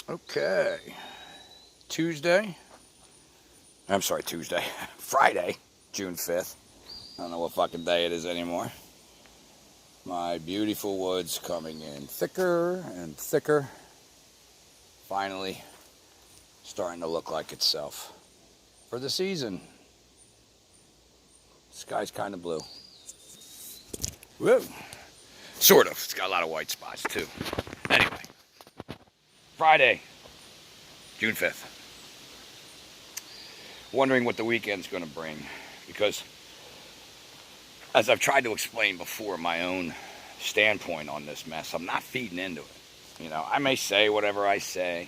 Okay. Friday, June 5th. I don't know what fucking day it is anymore. My beautiful woods coming in thicker and thicker. Finally starting to look like itself for the season. Sky's kind of blue. Whoa. Sort of. It's got a lot of white spots too. Anyway. Friday, June 5th. Wondering what the weekend's going to bring. Because, as I've tried to explain before, my own standpoint on this mess, I'm not feeding into it. You know, I may say whatever I say.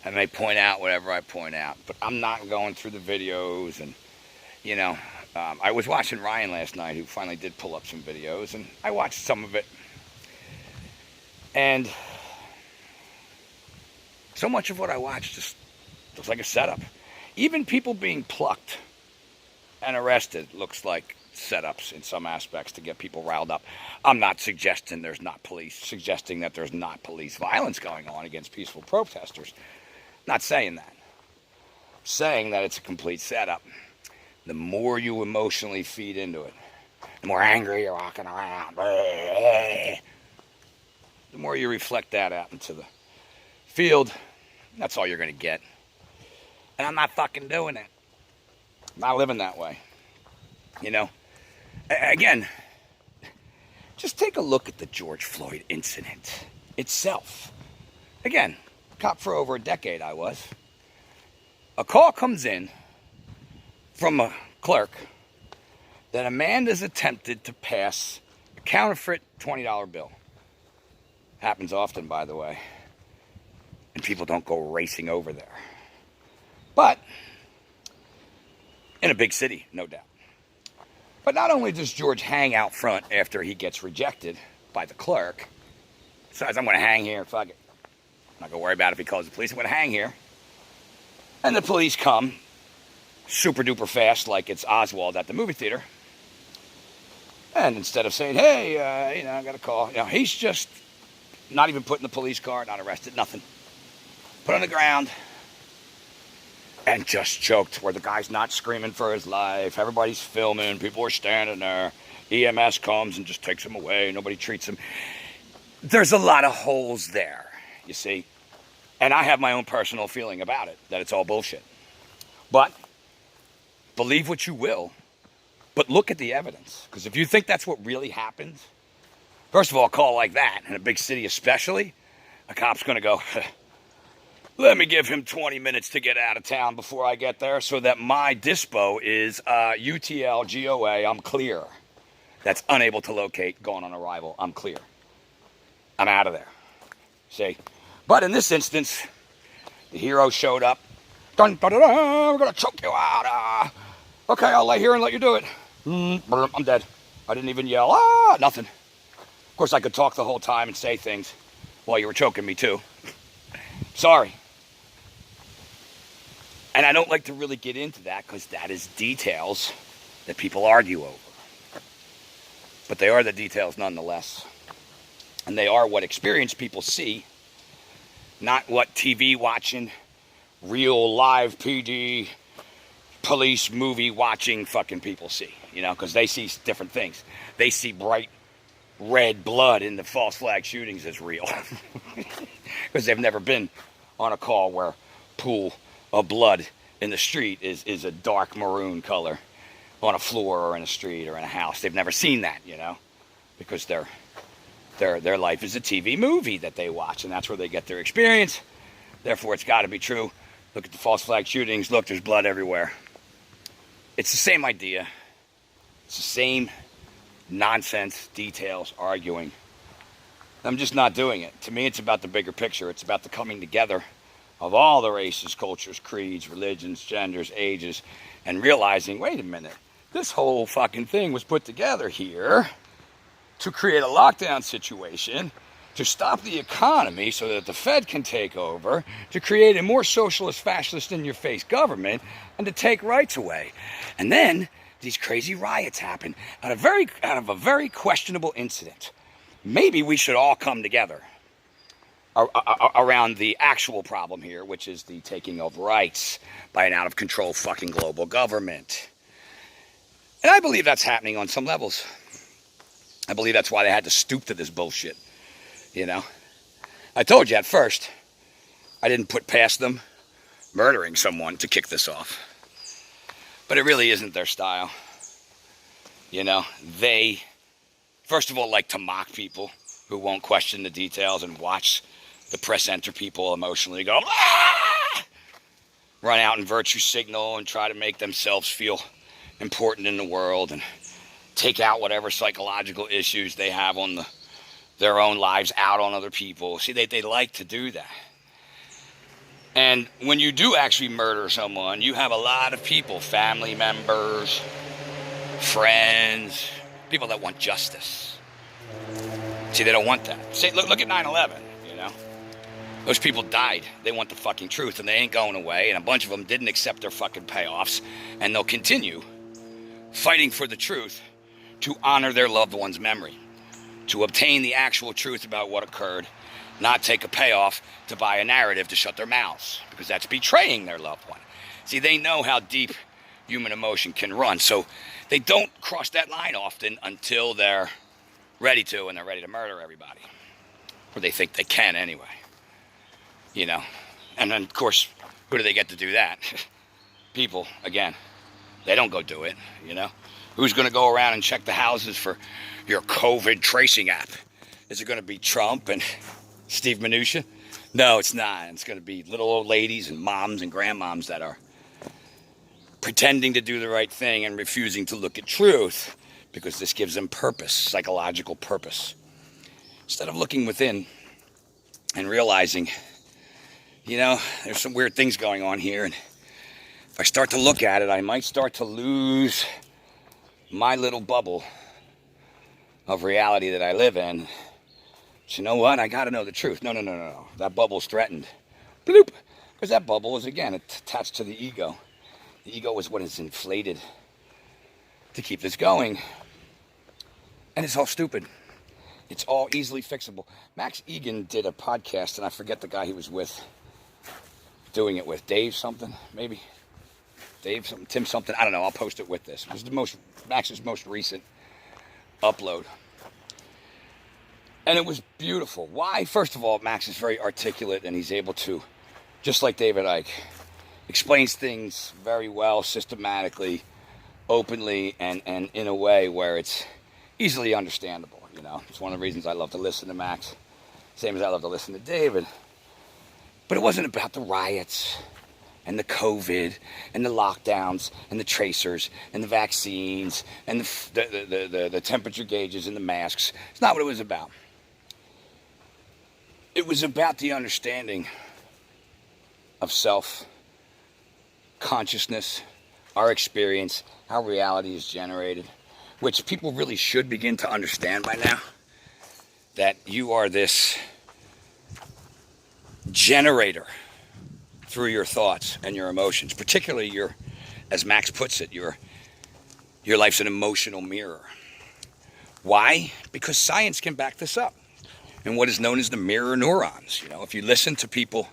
I may point out whatever I point out. But I'm not going through the videos. And, you know, I was watching Ryan last night, who finally did pull up some videos. And I watched some of it. And so much of what I watched just looks like a setup. Even people being plucked and arrested looks like setups in some aspects to get people riled up. I'm not suggesting that there's not police violence going on against peaceful protesters. Not saying that. I'm saying that it's a complete setup. The more you emotionally feed into it, the more angry you're walking around, the more you reflect that out into the field, that's all you're going to get. And I'm not fucking doing it. I'm not living that way. You know? Again, just take a look at the George Floyd incident itself. Again, cop for over a decade I was. A call comes in from a clerk that a man has attempted to pass a counterfeit $20 bill. Happens often, by the way. And people don't go racing over there. But, in a big city, no doubt. But not only does George hang out front after he gets rejected by the clerk, decides I'm going to hang here, fuck it. I'm not going to worry about it if he calls the police, I'm going to hang here. And the police come, super duper fast, like it's Oswald at the movie theater. And instead of saying, hey, I got a call, he's just not even put in the police car, not arrested, nothing. Put on the ground. And just choked, where the guy's not screaming for his life. Everybody's filming. People are standing there. EMS comes and just takes him away. Nobody treats him. There's a lot of holes there, you see. And I have my own personal feeling about it, that it's all bullshit. But believe what you will, but look at the evidence. Because if you think that's what really happened, first of all, a call like that, in a big city especially, a cop's going to go, let me give him 20 minutes to get out of town before I get there so that my dispo is UTL GOA, I'm clear. That's unable to locate, gone on arrival, I'm clear. I'm out of there. See? But in this instance, the hero showed up. Dun, dun, dun, dun, we're going to choke you out. Okay, I'll lay here and let you do it. I'm dead. I didn't even yell, nothing. Of course, I could talk the whole time and say things while you were choking me too. Sorry. And I don't like to really get into that because that is details that people argue over. But they are the details nonetheless. And they are what experienced people see, not what TV watching, real live PD, police movie watching fucking people see. Because they see different things. They see bright red blood in the false flag shootings as real. Because they've never been on a call where pool of blood in the street is a dark maroon color on a floor or in a street or in a house. They've never seen that, because their life is a TV movie that they watch, and that's where they get their experience. Therefore, it's got to be true. Look at the false flag shootings. Look, there's blood everywhere. It's the same idea. It's the same nonsense, details, arguing. I'm just not doing it. To me, it's about the bigger picture. It's about the coming together of all the races, cultures, creeds, religions, genders, ages, and realizing, wait a minute, this whole fucking thing was put together here to create a lockdown situation, to stop the economy so that the Fed can take over, to create a more socialist, fascist, in-your-face government, and to take rights away. And then these crazy riots happen out of a very questionable incident. Maybe we should all come together. around the actual problem here, which is the taking of rights by an out-of-control fucking global government. And I believe that's happening on some levels. I believe that's why they had to stoop to this bullshit, you know? I told you at first, I didn't put past them murdering someone to kick this off. But it really isn't their style. You know, they, first of all, like to mock people who won't question the details and watch the press enter people emotionally go, ah! Run out and virtue signal and try to make themselves feel important in the world and take out whatever psychological issues they have on their own lives out on other people. See, they like to do that. And when you do actually murder someone, you have a lot of people, family members, friends, people that want justice. See, they don't want that. See, look at 9/11, you know? Those people died. They want the fucking truth, and they ain't going away, and a bunch of them didn't accept their fucking payoffs, and they'll continue fighting for the truth to honor their loved one's memory, to obtain the actual truth about what occurred, not take a payoff to buy a narrative to shut their mouths, because that's betraying their loved one. See, they know how deep human emotion can run, so they don't cross that line often until they're ready to, and they're ready to murder everybody. Or they think they can anyway. You know? And then, of course, who do they get to do that? People, again. They don't go do it, you know? Who's going to go around and check the houses for your COVID tracing app? Is it going to be Trump and Steve Mnuchin? No, it's not. It's going to be little old ladies and moms and grandmoms that are pretending to do the right thing and refusing to look at truth because this gives them purpose, psychological purpose. Instead of looking within and realizing, you know, there's some weird things going on here, and if I start to look at it, I might start to lose my little bubble of reality that I live in. But you know what? I got to know the truth. No. That bubble's threatened. Bloop. Because that bubble is, again, attached to the ego. The ego is what is inflated to keep this going. And it's all stupid. It's all easily fixable. Max Egan did a podcast, and I forget the guy he was with, doing it with. Dave something, maybe? Dave something, Tim something, I don't know, I'll post it with this. It was Max's most recent upload. And it was beautiful. Why? First of all, Max is very articulate, and he's able to, just like David Icke, explains things very well, systematically, openly, and in a way where it's easily understandable, you know. It's one of the reasons I love to listen to Max, same as I love to listen to David. But it wasn't about the riots and the COVID and the lockdowns and the tracers and the vaccines and the temperature gauges and the masks. It's not what it was about. It was about the understanding of self, consciousness, our experience, how reality is generated, which people really should begin to understand by now, that you are this generator through your thoughts and your emotions, particularly your, as Max puts it, your life's an emotional mirror. Why? Because science can back this up. And what is known as the mirror neurons. You know, if you listen to people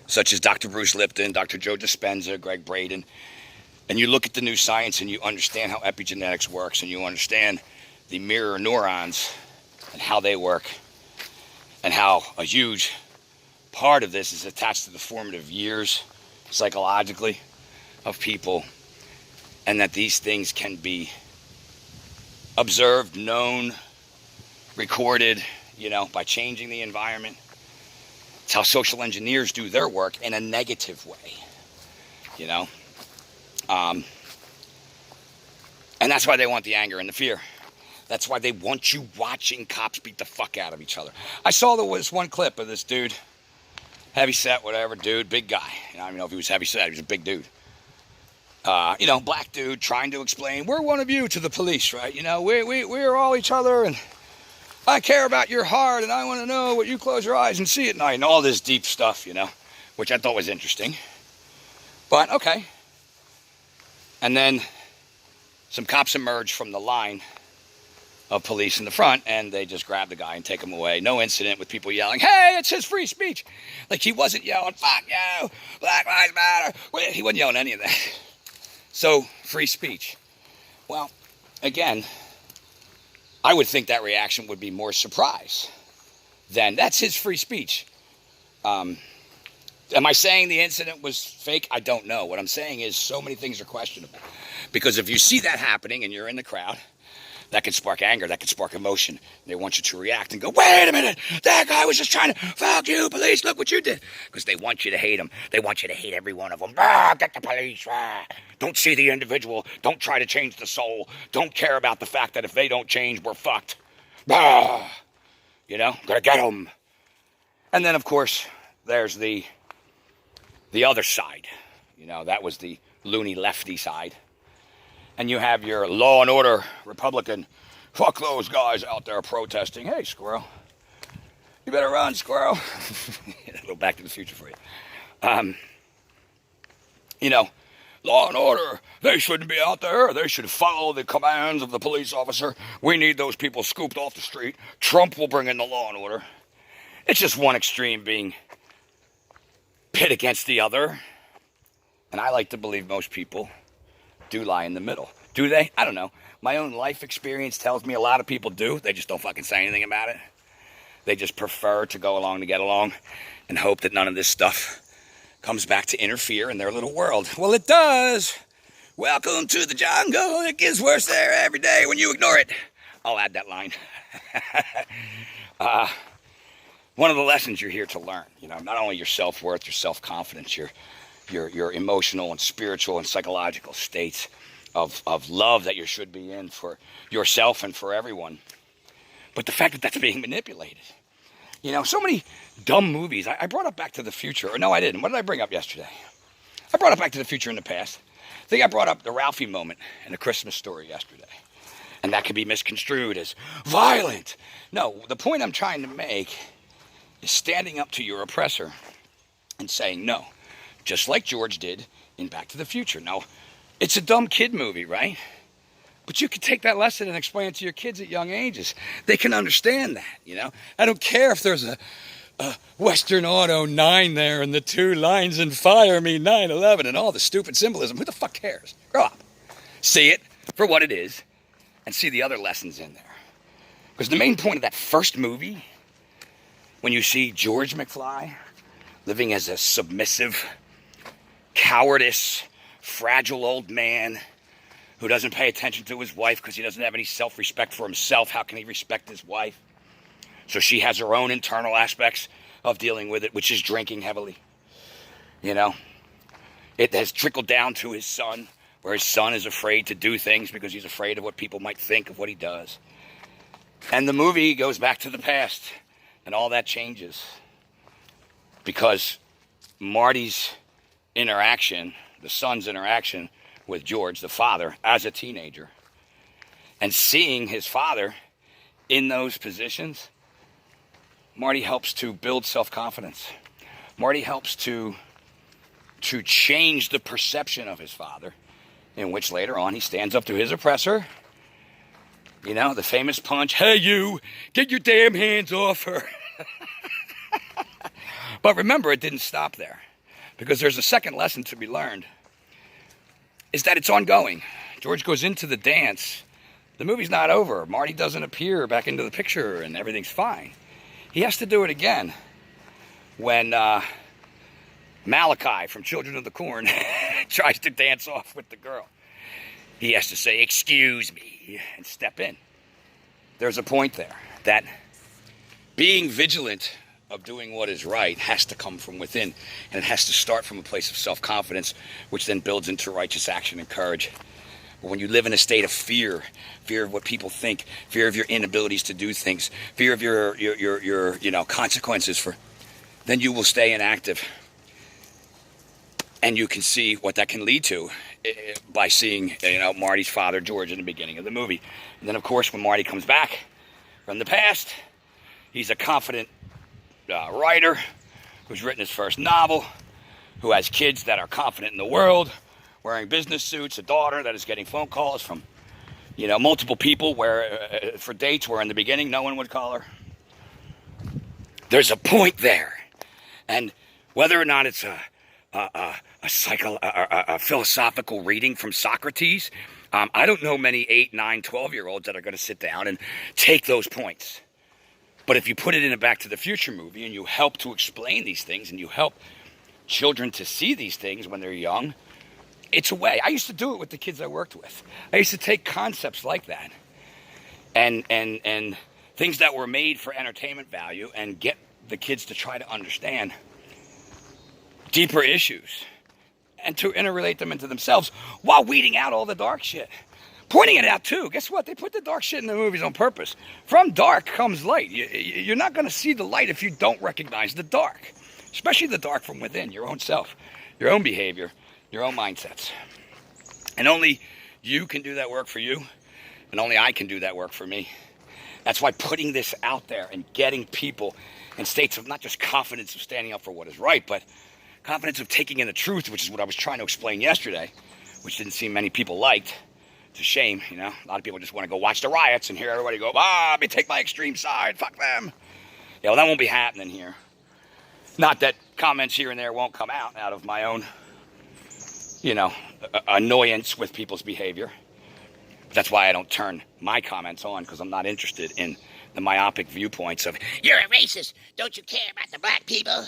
such as Dr. Bruce Lipton, Dr. Joe Dispenza, Gregg Braden, and you look at the new science and you understand how epigenetics works, and you understand the mirror neurons and how they work, and how a huge part of this is attached to the formative years, psychologically, of people, and that these things can be observed, known, recorded, you know, by changing the environment. It's how social engineers do their work in a negative way, you know. And that's why they want the anger and the fear. That's why they want you watching cops beat the fuck out of each other. I saw there was one clip of this dude, heavy set, whatever, dude, big guy. You know, I don't know if he was heavy set, he was a big dude. You know, black dude trying to explain, we're one of you to the police, right? You know, we're all each other, and I care about your heart, and I want to know what you close your eyes and see at night, and all this deep stuff, you know, which I thought was interesting. But, okay. And then some cops emerged from the line of police in the front, and they just grab the guy and take him away. No incident with people yelling, hey, it's his free speech. Like, he wasn't yelling, fuck you, Black Lives Matter. He wasn't yelling any of that. So, free speech. Well, again, I would think that reaction would be more surprise than, that's his free speech. Am I saying the incident was fake? I don't know. What I'm saying is so many things are questionable. Because if you see that happening and you're in the crowd, that could spark anger, that could spark emotion. They want you to react and go, wait a minute, that guy was just trying to, fuck you, police, look what you did. Because they want you to hate them. They want you to hate every one of them. Ah, get the police. Ah. Don't see the individual. Don't try to change the soul. Don't care about the fact that if they don't change, we're fucked. Ah. You know, gotta get them. And then, of course, there's the other side. You know, that was the loony lefty side. And you have your law and order Republican, fuck those guys out there protesting. Hey, squirrel, you better run, squirrel. A little Back to the Future for you. You know, law and order, they shouldn't be out there. They should follow the commands of the police officer. We need those people scooped off the street. Trump will bring in the law and order. It's just one extreme being pit against the other. And I like to believe most people do lie in the middle. Do they? I don't know. My own life experience tells me a lot of people do. They just don't fucking say anything about it. They just prefer to go along to get along and hope that none of this stuff comes back to interfere in their little world. Well, it does. Welcome to the jungle. It gets worse there every day when you ignore it. I'll add that line. One of the lessons you're here to learn, you know, not only your self-worth, your self-confidence, your emotional and spiritual and psychological states of love that you should be in for yourself and for everyone. But the fact that that's being manipulated. You know, so many dumb movies. I brought up Back to the Future. Or no, I didn't. What did I bring up yesterday? I brought up Back to the Future in the past. I think I brought up the Ralphie moment in A Christmas Story yesterday. And that could be misconstrued as violent. No, the point I'm trying to make is standing up to your oppressor and saying no. Just like George did in Back to the Future. Now, it's a dumb kid movie, right? But you can take that lesson and explain it to your kids at young ages. They can understand that, you know? I don't care if there's a Western Auto 9 there and the two lines in fire mean 9/11 and all the stupid symbolism. Who the fuck cares? Grow up. See it for what it is and see the other lessons in there. Because the main point of that first movie, when you see George McFly living as a submissive, cowardice, fragile old man who doesn't pay attention to his wife because he doesn't have any self-respect for himself. How can he respect his wife? So she has her own internal aspects of dealing with it, which is drinking heavily. You know, it has trickled down to his son, where his son is afraid to do things because he's afraid of what people might think of what he does. And the movie goes back to the past, and all that changes. Because Marty's interaction, the son's interaction with George, the father, as a teenager, and seeing his father in those positions, Marty helps to build self-confidence. Marty helps to change the perception of his father, in which later on he stands up to his oppressor. You know, the famous punch, hey you, get your damn hands off her. But remember, it didn't stop there. Because there's a second lesson to be learned. Is that it's ongoing. George goes into the dance. The movie's not over. Marty doesn't appear back into the picture and everything's fine. He has to do it again. When Malachi from Children of the Corn tries to dance off with the girl. He has to say, excuse me, and step in. There's a point there that being vigilant of doing what is right has to come from within, and it has to start from a place of self-confidence, which then builds into righteous action and courage. But when you live in a state of fear of what people think, fear of your inabilities to do things, fear of your consequences, then you will stay inactive. And you can see what that can lead to by seeing, Marty's father, George, in the beginning of the movie. And then, of course, when Marty comes back from the past, he's a confident writer who's written his first novel, who has kids that are confident in the world, wearing business suits, a daughter that is getting phone calls from You know, multiple people where for dates where in the beginning no one would call her. There's a point there, and whether or not it's a philosophical reading from Socrates, I don't know many 8, 9, 12-year-olds that are going to sit down and take those points. But if you put it in a Back to the Future movie and you help to explain these things and you help children to see these things when they're young, it's a way. I used to do it with the kids I worked with. I used to take concepts like that and things that were made for entertainment value and get the kids to try to understand deeper issues and to interrelate them into themselves while weeding out all the dark shit. Pointing it out too. Guess what? They put the dark shit in the movies on purpose. From dark comes light. You're not going to see the light if you don't recognize the dark. Especially the dark from within, your own self, your own behavior, your own mindsets. And only you can do that work for you, and only I can do that work for me. That's why putting this out there and getting people in states of not just confidence of standing up for what is right, but confidence of taking in the truth, which is what I was trying to explain yesterday, which didn't seem many people liked. It's a shame, you know. A lot of people just want to go watch the riots and hear everybody go, let me take my extreme side, fuck them. Yeah, well, that won't be happening here. Not that comments here and there won't come out of my own, you know, annoyance with people's behavior. But that's why I don't turn my comments on, because I'm not interested in the myopic viewpoints of, you're a racist, don't you care about the black people?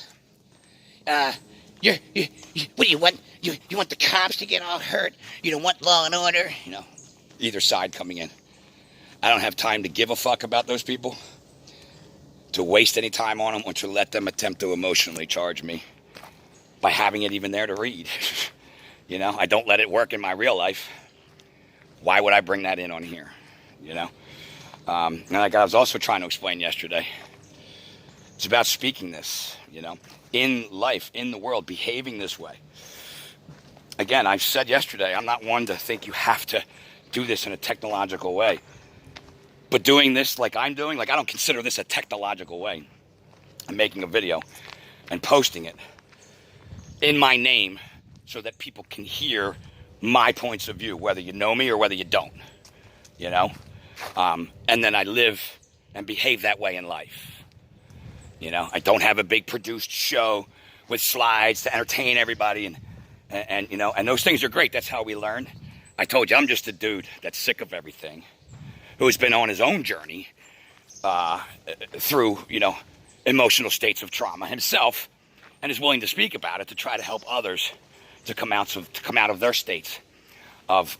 What do you want? You want the cops to get all hurt? You don't want law and order? You know, either side coming in. I don't have time to give a fuck about those people, to waste any time on them, or to let them attempt to emotionally charge me by having it even there to read. You know, I don't let it work in my real life. Why would I bring that in on here? You know? And like I was also trying to explain yesterday, it's about speaking this, you know, in life, in the world, behaving this way. Again, I said yesterday, I'm not one to think you have to do this in a technological way. But doing this like I'm doing, like I don't consider this a technological way. I'm making a video and posting it in my name so that people can hear my points of view, whether you know me or whether you don't, you know? And then I live and behave that way in life. You know, I don't have a big produced show with slides to entertain everybody, and you know, and those things are great. That's how we learn. I told you, I'm just a dude that's sick of everything, who's been on his own journey through, you know, emotional states of trauma himself, and is willing to speak about it to try to help others to come out of their states of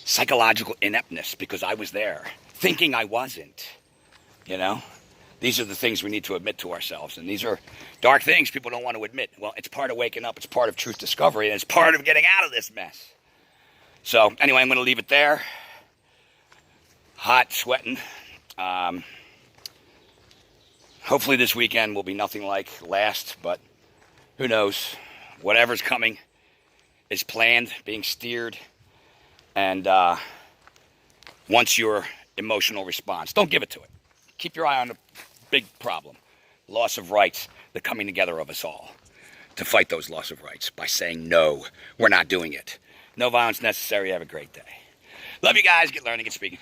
psychological ineptness, because I was there thinking I wasn't, you know. These are the things we need to admit to ourselves. And these are dark things people don't want to admit. Well, it's part of waking up. It's part of truth discovery. And it's part of getting out of this mess. So, anyway, I'm going to leave it there. Hot, sweating. Hopefully this weekend will be nothing like last. But who knows? Whatever's coming is planned, being steered. And once your emotional response, don't give it to it. Keep your eye on the big problem, loss of rights, the coming together of us all to fight those loss of rights by saying, no, we're not doing it. No violence necessary. Have a great day. Love you guys. Get learning, get speaking.